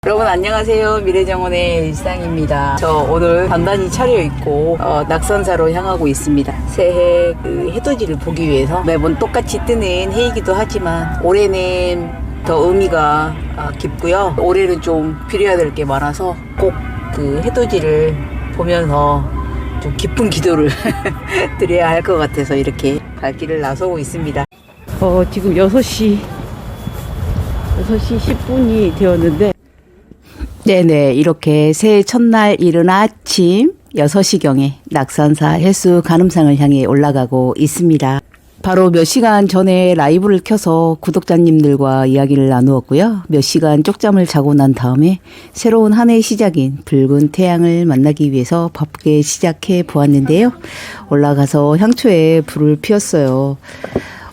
여러분 안녕하세요. 미래정원의 일상입니다. 저 오늘 단단히 차려입고 낙선사로 향하고 있습니다. 새해 그 해돋이를 보기 위해서 매번 똑같이 뜨는 해이기도 하지만 올해는 더 의미가 깊고요. 올해는 좀 빌어야 될 게 많아서 꼭 그 해돋이를 보면서 좀 깊은 기도를 드려야 할 것 같아서 이렇게 갈 길을 나서고 있습니다. 지금 6시 10분이 되었는데 네네, 이렇게 새해 첫날 이른 아침 6시경에 낙산사 해수 가늠상을 향해 올라가고 있습니다. 바로 몇 시간 전에 라이브를 켜서 구독자님들과 이야기를 나누었고요. 몇 시간 쪽잠을 자고 난 다음에 새로운 한 해의 시작인 붉은 태양을 만나기 위해서 바쁘게 시작해 보았는데요. 올라가서 향초에 불을 피웠어요.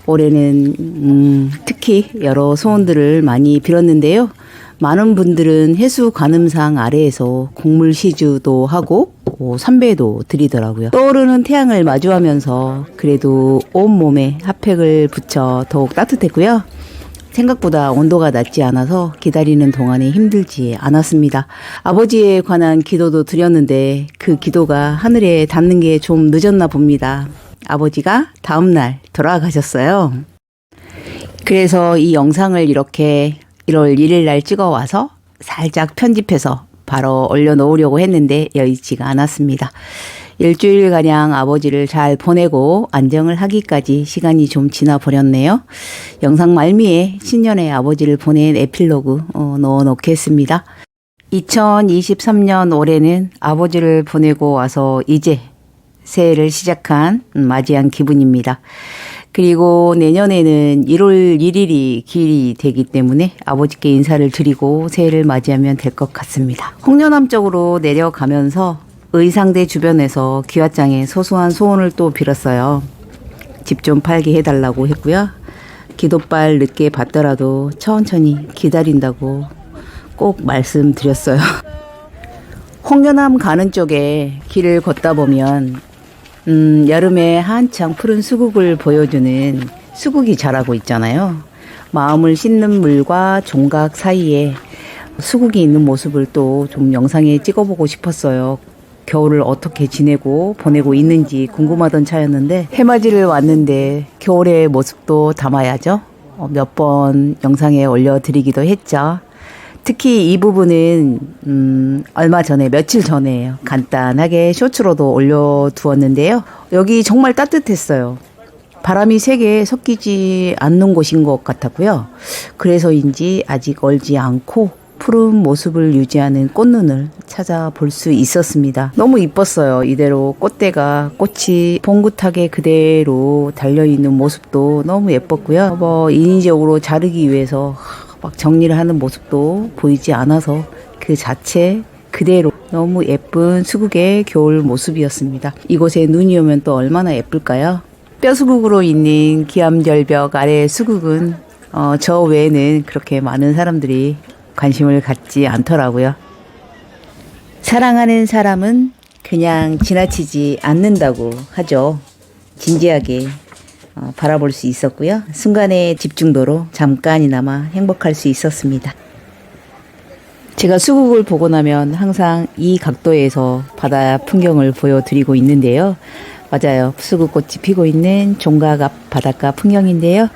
올해는 특히 여러 소원들을 많이 빌었는데요. 많은 분들은 해수 가늠상 아래에서 곡물 시주도 하고 삼배도 드리더라고요. 떠오르는 태양을 마주하면서 그래도 온몸에 핫팩을 붙여 더욱 따뜻했고요. 생각보다 온도가 낮지 않아서 기다리는 동안에 힘들지 않았습니다. 아버지에 관한 기도도 드렸는데 그 기도가 하늘에 닿는 게 좀 늦었나 봅니다. 아버지가 다음날 돌아가셨어요. 그래서 이 영상을 이렇게 1월 1일 날 찍어와서 살짝 편집해서 바로 올려놓으려고 했는데 여의치가 않았습니다. 일주일가량 아버지를 잘 보내고 안정을 하기까지 시간이 좀 지나 버렸네요. 영상 말미에 신년에 아버지를 보낸 에필로그 넣어놓겠습니다. 2023년 올해는 아버지를 보내고 와서 이제 새해를 맞이한 기분입니다. 그리고 내년에는 1월 1일이 기일이 되기 때문에 아버지께 인사를 드리고 새해를 맞이하면 될 것 같습니다. 홍련암 쪽으로 내려가면서 의상대 주변에서 귀화장에 소소한 소원을 또 빌었어요. 집 좀 팔게 해달라고 했고요. 기도발 늦게 받더라도 천천히 기다린다고 꼭 말씀드렸어요. 홍련암 가는 쪽에 길을 걷다 보면 여름에 한창 푸른 수국을 보여주는 수국이 자라고 있잖아요. 마음을 씻는 물과 종각 사이에 수국이 있는 모습을 또 좀 영상에 찍어보고 싶었어요. 겨울을 어떻게 지내고 보내고 있는지 궁금하던 차였는데 해맞이를 왔는데 겨울의 모습도 담아야죠. 몇 번 영상에 올려드리기도 했죠. 특히 이 부분은 얼마 전에 며칠 전에 간단하게 쇼츠로도 올려두었는데요. 여기 정말 따뜻했어요. 바람이 세게 섞이지 않는 곳인 것 같았고요. 그래서인지 아직 얼지 않고 푸른 모습을 유지하는 꽃눈을 찾아볼 수 있었습니다. 너무 이뻤어요. 이대로 꽃이 봉긋하게 그대로 달려있는 모습도 너무 예뻤고요. 인위적으로 자르기 위해서 막 정리를 하는 모습도 보이지 않아서 그 자체 그대로 너무 예쁜 수국의 겨울 모습이었습니다. 이곳에 눈이 오면 또 얼마나 예쁠까요? 뼈수국으로 있는 기암절벽 아래 수국은 저 외에는 그렇게 많은 사람들이 관심을 갖지 않더라고요. 사랑하는 사람은 그냥 지나치지 않는다고 하죠. 진지하게 바라볼 수 있었고요. 순간의 집중도로 잠깐이나마 행복할 수 있었습니다. 제가 수국을 보고 나면 항상 이 각도에서 바다 풍경을 보여드리고 있는데요. 맞아요. 수국꽃이 피고 있는 종각 앞 바닷가 풍경인데요.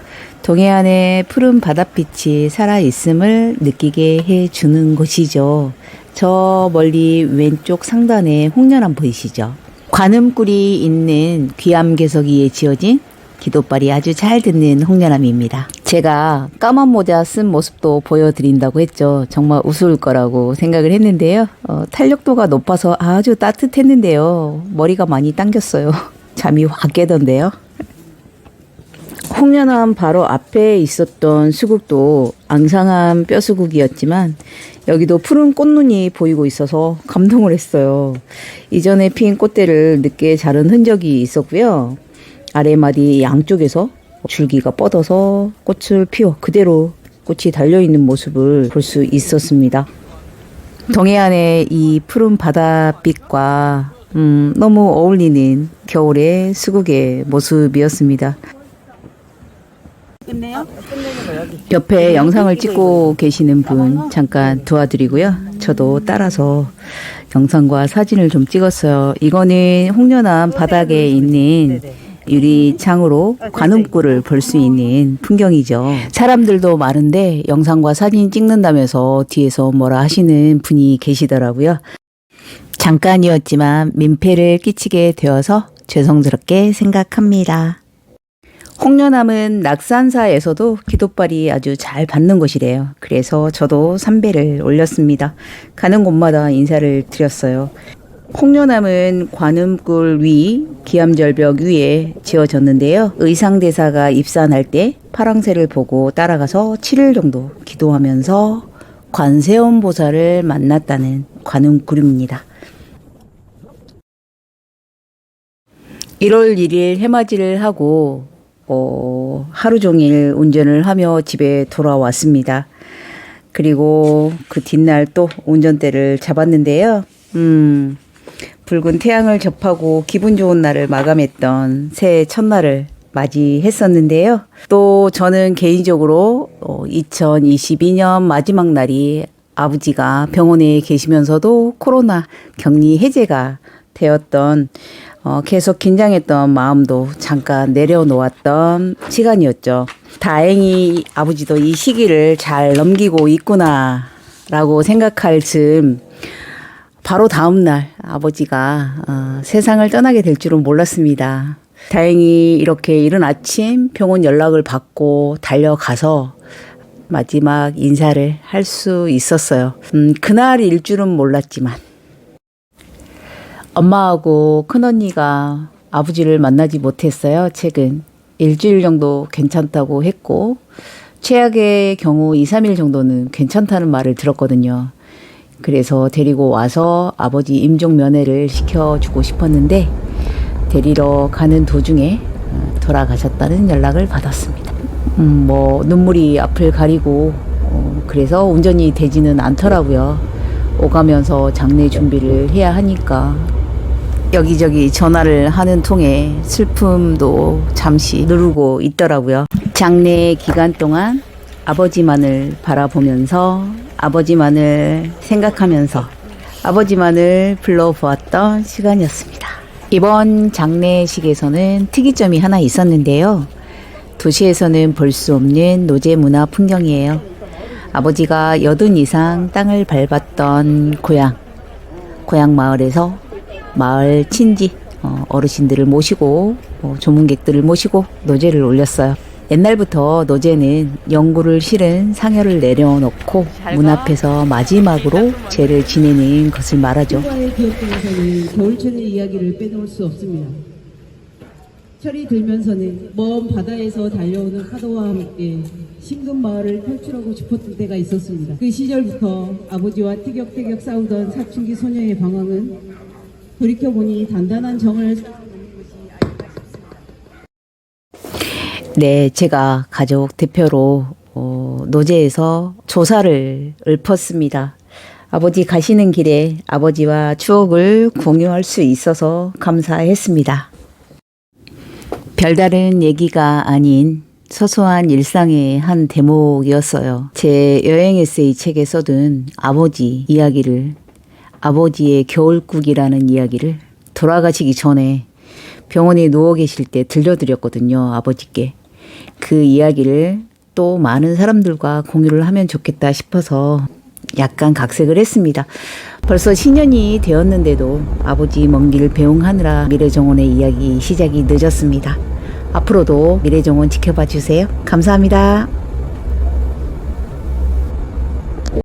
동해안의 푸른 바닷빛이 살아있음을 느끼게 해주는 곳이죠. 저 멀리 왼쪽 상단에 홍련암 보이시죠? 관음굴이 있는 귀암괴석이에 지어진 기도발이 아주 잘 듣는 홍련암입니다. 제가 까만 모자 쓴 모습도 보여드린다고 했죠. 정말 우스울 거라고 생각을 했는데요. 탄력도가 높아서 아주 따뜻했는데요. 머리가 많이 당겼어요. 잠이 확 깨던데요. 홍련암 바로 앞에 있었던 수국도 앙상한 뼈수국이었지만 여기도 푸른 꽃눈이 보이고 있어서 감동을 했어요. 이전에 핀 꽃대를 늦게 자른 흔적이 있었고요. 아래마디 양쪽에서 줄기가 뻗어서 꽃을 피워 그대로 꽃이 달려있는 모습을 볼 수 있었습니다. 동해안의 이 푸른 바닷빛과 너무 어울리는 겨울의 수국의 모습이었습니다. 옆에 영상을 찍고 계시는 분 잠깐 도와드리고요. 저도 따라서 영상과 사진을 좀 찍었어요. 이거는 홍련암 바닥에 있는 유리창으로 관음굴을 볼 수 있는 풍경이죠. 사람들도 많은데 영상과 사진 찍는다면서 뒤에서 뭐라 하시는 분이 계시더라고요. 잠깐이었지만 민폐를 끼치게 되어서 죄송스럽게 생각합니다. 홍련암은 낙산사에서도 기도발이 아주 잘 받는 곳이래요. 그래서 저도 삼배를 올렸습니다. 가는 곳마다 인사를 드렸어요. 홍련암은 관음굴 위 기암절벽 위에 지어졌는데요. 의상대사가 입산할 때 파랑새를 보고 따라가서 7일 정도 기도하면서 관세음보살을 만났다는 관음굴입니다. 1월 1일 해맞이를 하고 하루 종일 운전을 하며 집에 돌아왔습니다. 그리고 그 뒷날 또 운전대를 잡았는데요. 붉은 태양을 접하고 기분 좋은 날을 마감했던 새해 첫날을 맞이했었는데요. 또 저는 개인적으로 2022년 마지막 날이 아버지가 병원에 계시면서도 코로나 격리 해제가 되었던 계속 긴장했던 마음도 잠깐 내려놓았던 시간이었죠. 다행히 아버지도 이 시기를 잘 넘기고 있구나라고 생각할 즈음 바로 다음 날 아버지가 세상을 떠나게 될 줄은 몰랐습니다. 다행히 이렇게 이른 아침 병원 연락을 받고 달려가서 마지막 인사를 할 수 있었어요. 그날일 줄은 몰랐지만 엄마하고 큰언니가 아버지를 만나지 못했어요. 최근 일주일 정도 괜찮다고 했고 최악의 경우 2, 3일 정도는 괜찮다는 말을 들었거든요. 그래서 데리고 와서 아버지 임종 면회를 시켜주고 싶었는데 데리러 가는 도중에 돌아가셨다는 연락을 받았습니다. 눈물이 앞을 가리고 그래서 운전이 되지는 않더라고요. 오가면서 장례 준비를 해야 하니까 여기저기 전화를 하는 통에 슬픔도 잠시 누르고 있더라고요. 장례 기간 동안 아버지만을 바라보면서 아버지만을 생각하면서 아버지만을 불러보았던 시간이었습니다. 이번 장례식에서는 특이점이 하나 있었는데요. 도시에서는 볼 수 없는 노제 문화 풍경이에요. 아버지가 80 이상 땅을 밟았던 고향 마을에서 마을 친지 어르신들을 모시고 조문객들을 모시고 노제를 올렸어요. 옛날부터 노제는 영구를 실은 상여를 내려놓고 문 앞에서 마지막으로 제를 지내는 것을 말하죠. 기억동에서는 겨울철의 이야기를 빼놓을 수 없습니다. 철이 들면서는 먼 바다에서 달려오는 파도와 함께 심금 마을을 탈출하고 싶었던 때가 있었습니다. 그 시절부터 아버지와 티격태격 싸우던 사춘기 소녀의 방황은 돌이켜보니 단단한 정을 네, 제가 가족 대표로 노제에서 조사를 읊었습니다. 아버지 가시는 길에 아버지와 추억을 공유할 수 있어서 감사했습니다. 별다른 얘기가 아닌 소소한 일상의 한 대목이었어요. 제 여행 에세이 책에 써둔 아버지 이야기를, 아버지의 겨울국이라는 이야기를 돌아가시기 전에 병원에 누워 계실 때 들려드렸거든요, 아버지께. 그 이야기를 또 많은 사람들과 공유를 하면 좋겠다 싶어서 약간 각색을 했습니다. 벌써 신년이 되었는데도 아버지 먼 길 배웅하느라 미래정원의 이야기 시작이 늦었습니다. 앞으로도 미래정원 지켜봐 주세요. 감사합니다.